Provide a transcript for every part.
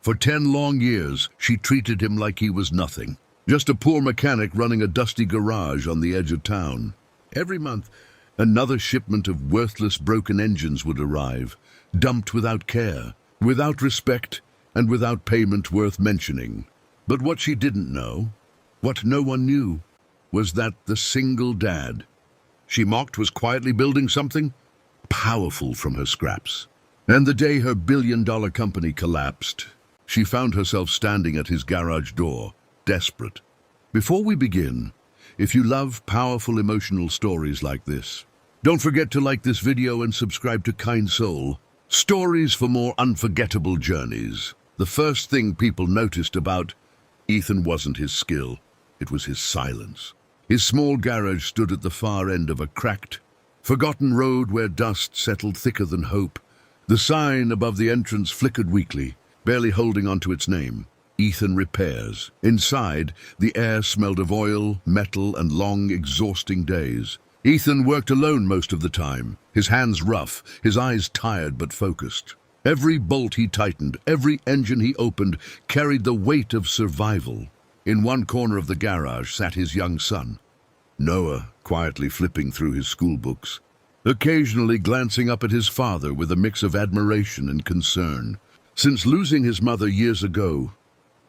For 10 long years, she treated him like he was nothing. Just a poor mechanic running a dusty garage on the edge of town. Every month, another shipment of worthless broken engines would arrive, dumped without care, without respect, and without payment worth mentioning. But what she didn't know, what no one knew, was that the single dad she mocked was quietly building something powerful from her scraps. And the day her billion-dollar company collapsed, she found herself standing at his garage door, desperate. Before we begin, if you love powerful emotional stories like this, don't forget to like this video and subscribe to Kind Soul. Stories for more unforgettable journeys. The first thing people noticed about Ethan wasn't his skill, it was his silence. His small garage stood at the far end of a cracked, forgotten road where dust settled thicker than hope. The sign above the entrance flickered weakly, barely holding onto its name. Ethan Repairs. Inside, the air smelled of oil, metal, and long, exhausting days. Ethan worked alone most of the time, his hands rough, his eyes tired but focused. Every bolt he tightened, every engine he opened, carried the weight of survival. In one corner of the garage sat his young son, Noah, quietly flipping through his school books, occasionally glancing up at his father with a mix of admiration and concern. Since losing his mother years ago,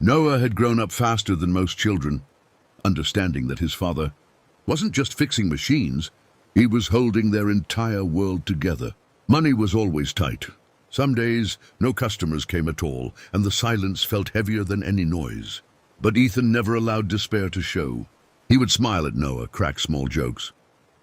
Noah had grown up faster than most children, understanding that his father wasn't just fixing machines, he was holding their entire world together. Money was always tight. Some days, no customers came at all, and the silence felt heavier than any noise. But Ethan never allowed despair to show. He would smile at Noah, crack small jokes,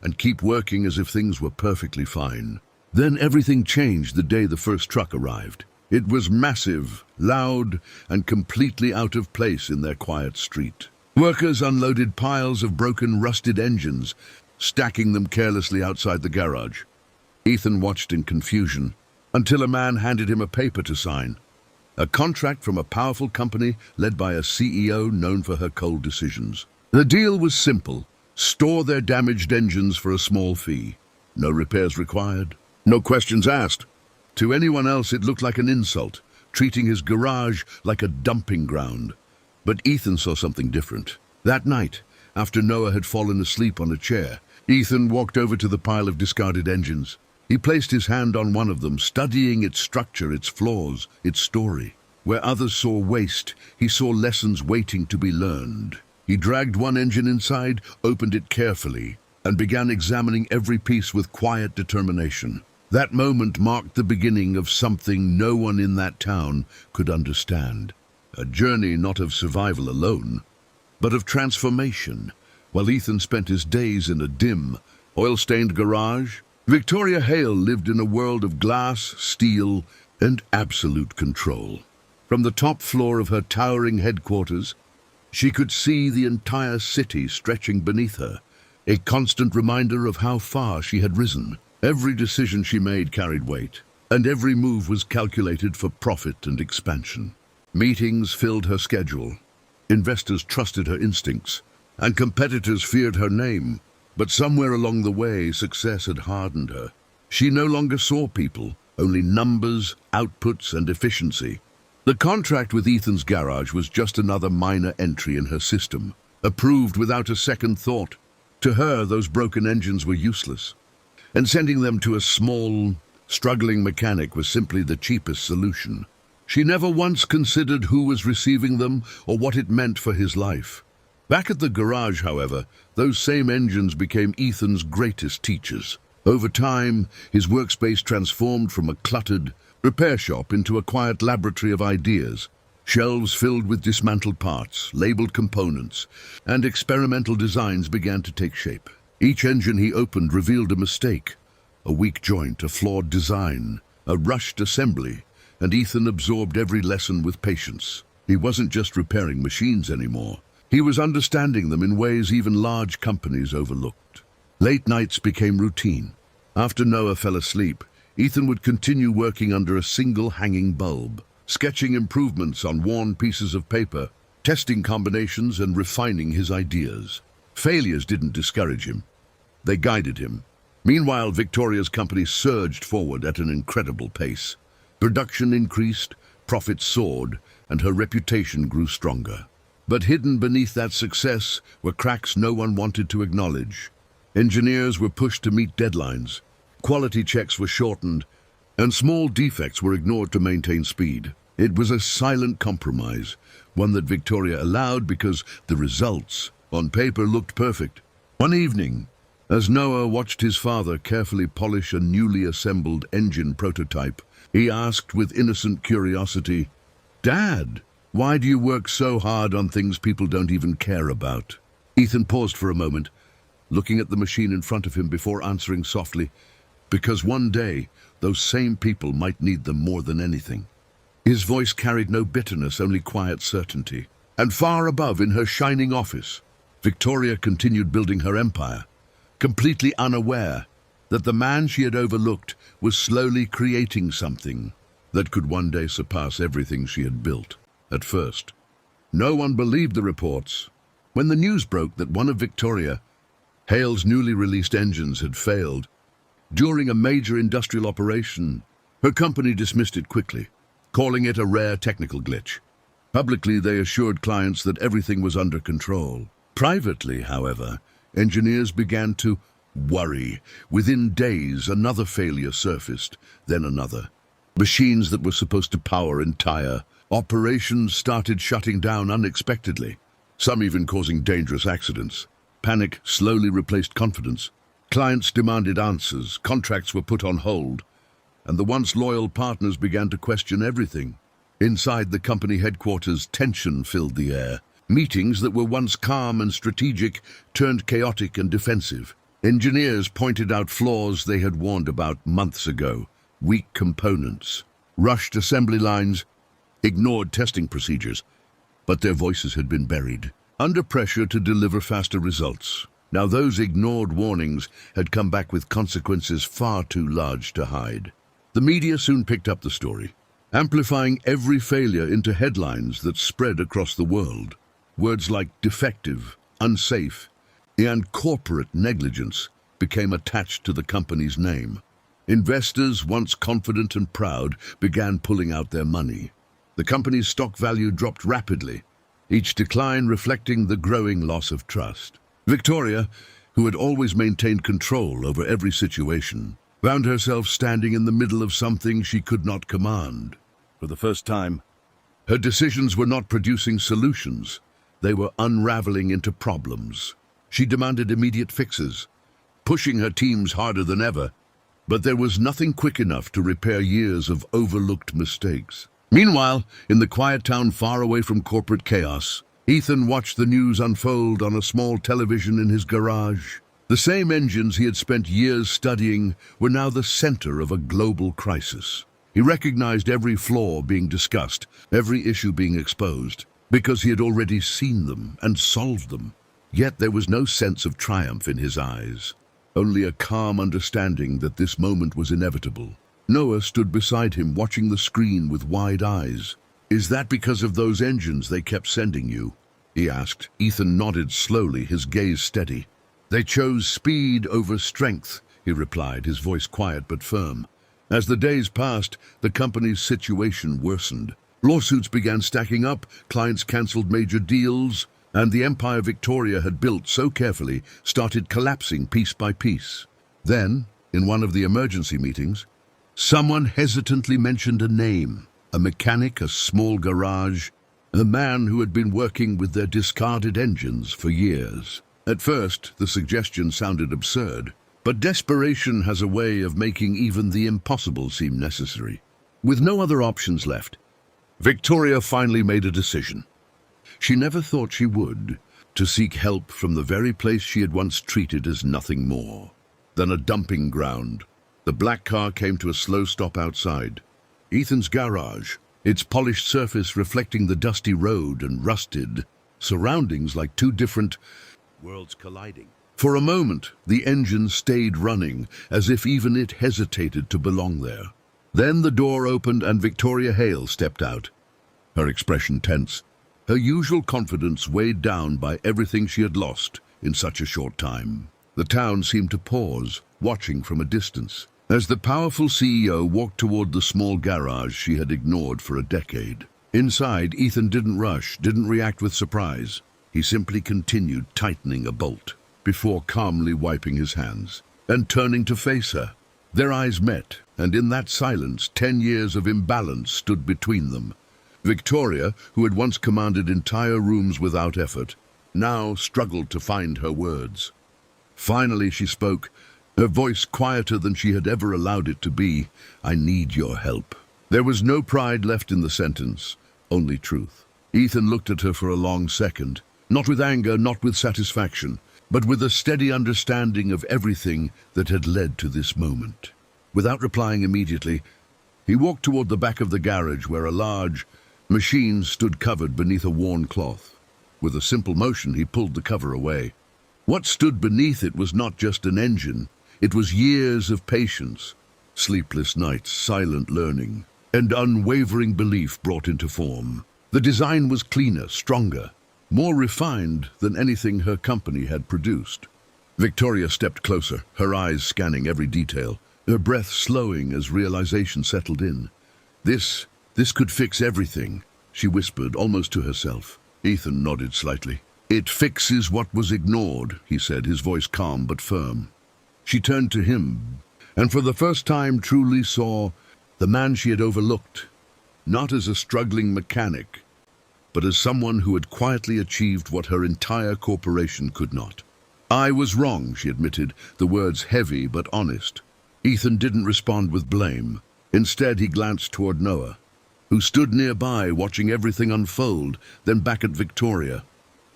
and keep working as if things were perfectly fine. Then everything changed the day the first truck arrived. It was massive, loud, and completely out of place in their quiet street. Workers unloaded piles of broken, rusted engines, stacking them carelessly outside the garage. Ethan watched in confusion until a man handed him a paper to sign. A contract from a powerful company led by a CEO known for her cold decisions. The deal was simple: store their damaged engines for a small fee. No repairs required, no questions asked. To anyone else it looked like an insult, treating his garage like a dumping ground. But Ethan saw something different. That night, after Noah had fallen asleep on a chair, Ethan walked over to the pile of discarded engines. He placed his hand on one of them, studying its structure, its flaws, its story. Where others saw waste, he saw lessons waiting to be learned. He dragged one engine inside, opened it carefully, and began examining every piece with quiet determination. That moment marked the beginning of something no one in that town could understand. A journey not of survival alone, but of transformation. While Ethan spent his days in a dim, oil-stained garage, Victoria Hale lived in a world of glass, steel, and absolute control. From the top floor of her towering headquarters, she could see the entire city stretching beneath her, a constant reminder of how far she had risen. Every decision she made carried weight, and every move was calculated for profit and expansion. Meetings filled her schedule. Investors trusted her instincts, and competitors feared her name. But somewhere along the way, success had hardened her. She no longer saw people, only numbers, outputs, and efficiency. The contract with Ethan's garage was just another minor entry in her system, approved without a second thought. To her, those broken engines were useless, and sending them to a small, struggling mechanic was simply the cheapest solution. She never once considered who was receiving them or what it meant for his life. Back at the garage, however, those same engines became Ethan's greatest teachers. Over time, his workspace transformed from a cluttered repair shop into a quiet laboratory of ideas. Shelves filled with dismantled parts, labeled components, and experimental designs began to take shape. Each engine he opened revealed a mistake, a weak joint, a flawed design, a rushed assembly, and Ethan absorbed every lesson with patience. He wasn't just repairing machines anymore. He was understanding them in ways even large companies overlooked. Late nights became routine. After Noah fell asleep, Ethan would continue working under a single hanging bulb, sketching improvements on worn pieces of paper, testing combinations and refining his ideas. Failures didn't discourage him. They guided him. Meanwhile, Victoria's company surged forward at an incredible pace. Production increased, profits soared, and her reputation grew stronger. But hidden beneath that success were cracks no one wanted to acknowledge. Engineers were pushed to meet deadlines, quality checks were shortened, and small defects were ignored to maintain speed. It was a silent compromise, one that Victoria allowed because the results, on paper, looked perfect. One evening, as Noah watched his father carefully polish a newly assembled engine prototype, he asked with innocent curiosity, "Dad, why do you work so hard on things people don't even care about?" Ethan paused for a moment, looking at the machine in front of him before answering softly, "Because one day, those same people might need them more than anything." His voice carried no bitterness, only quiet certainty. And far above, in her shining office, Victoria continued building her empire, completely unaware that the man she had overlooked was slowly creating something that could one day surpass everything she had built. At first, no one believed the reports. When the news broke that one of Victoria Hale's newly released engines had failed during a major industrial operation, her company dismissed it quickly, calling it a rare technical glitch. Publicly, they assured clients that everything was under control. Privately, however, engineers began to worry. Within days, another failure surfaced, then another. Machines that were supposed to power entire operations started shutting down unexpectedly, some even causing dangerous accidents. Panic slowly replaced confidence. Clients demanded answers, contracts were put on hold, and the once loyal partners began to question everything. Inside the company headquarters, tension filled the air. Meetings that were once calm and strategic turned chaotic and defensive. Engineers pointed out flaws they had warned about months ago: weak components, rushed assembly lines, ignored testing procedures. But their voices had been buried, under pressure to deliver faster results. Now those ignored warnings had come back with consequences far too large to hide. The media soon picked up the story, amplifying every failure into headlines that spread across the world. Words like defective, unsafe, and corporate negligence became attached to the company's name. Investors, once confident and proud, began pulling out their money. The company's stock value dropped rapidly, each decline reflecting the growing loss of trust. Victoria, who had always maintained control over every situation, found herself standing in the middle of something she could not command. For the first time, her decisions were not producing solutions. They were unraveling into problems. She demanded immediate fixes, pushing her teams harder than ever, but there was nothing quick enough to repair years of overlooked mistakes. Meanwhile, in the quiet town far away from corporate chaos, Ethan watched the news unfold on a small television in his garage. The same engines he had spent years studying were now the center of a global crisis. He recognized every flaw being discussed, every issue being exposed, because he had already seen them and solved them. Yet there was no sense of triumph in his eyes, only a calm understanding that this moment was inevitable. Noah stood beside him, watching the screen with wide eyes. "Is that because of those engines they kept sending you?" he asked. Ethan nodded slowly, his gaze steady. "They chose speed over strength," he replied, his voice quiet but firm. As the days passed, the company's situation worsened. Lawsuits began stacking up, clients cancelled major deals, and the empire Victoria had built so carefully started collapsing piece by piece. Then, in one of the emergency meetings, someone hesitantly mentioned a name: a mechanic, a small garage, a man who had been working with their discarded engines for years. At first, the suggestion sounded absurd, but desperation has a way of making even the impossible seem necessary. With no other options left, Victoria finally made a decision. She never thought she would, to seek help from the very place she had once treated as nothing more than a dumping ground. The black car came to a slow stop outside Ethan's garage, its polished surface reflecting the dusty road and rusted surroundings like two different worlds colliding. For a moment, the engine stayed running, as if even it hesitated to belong there. Then the door opened and Victoria Hale stepped out, her expression tense, her usual confidence weighed down by everything she had lost in such a short time. The town seemed to pause, watching from a distance, as the powerful CEO walked toward the small garage she had ignored for a decade. Inside, Ethan didn't rush, didn't react with surprise. He simply continued tightening a bolt, before calmly wiping his hands and turning to face her. Their eyes met, and in that silence, 10 years of imbalance stood between them. Victoria, who had once commanded entire rooms without effort, now struggled to find her words. Finally she spoke, her voice quieter than she had ever allowed it to be. "I need your help." There was no pride left in the sentence, only truth. Ethan looked at her for a long second, not with anger, not with satisfaction, but with a steady understanding of everything that had led to this moment. Without replying immediately, he walked toward the back of the garage where a large machine stood covered beneath a worn cloth. With a simple motion, he pulled the cover away. What stood beneath it was not just an engine, it was years of patience, sleepless nights, silent learning, and unwavering belief brought into form. The design was cleaner, stronger, more refined than anything her company had produced. Victoria stepped closer, her eyes scanning every detail, her breath slowing as realization settled in. This could fix everything, she whispered, almost to herself. Ethan nodded slightly. "It fixes what was ignored," he said, his voice calm but firm. She turned to him, and for the first time truly saw the man she had overlooked, not as a struggling mechanic, but as someone who had quietly achieved what her entire corporation could not. "I was wrong," she admitted, the words heavy but honest. Ethan didn't respond with blame. Instead, he glanced toward Noah, who stood nearby watching everything unfold, then back at Victoria.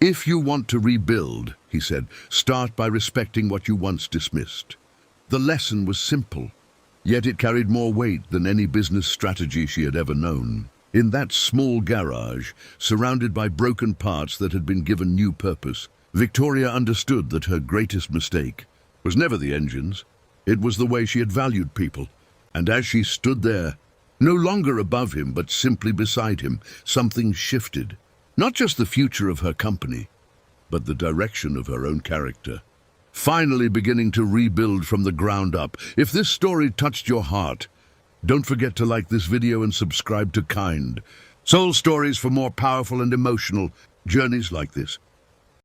"If you want to rebuild," he said, "start by respecting what you once dismissed." The lesson was simple, yet it carried more weight than any business strategy she had ever known. In that small garage, surrounded by broken parts that had been given new purpose, Victoria understood that her greatest mistake was never the engines. It was the way she had valued people. And as she stood there, no longer above him, but simply beside him, something shifted. Not just the future of her company, but the direction of her own character. Finally beginning to rebuild from the ground up. If this story touched your heart, don't forget to like this video and subscribe to Kind Soul Stories for more powerful and emotional journeys like this.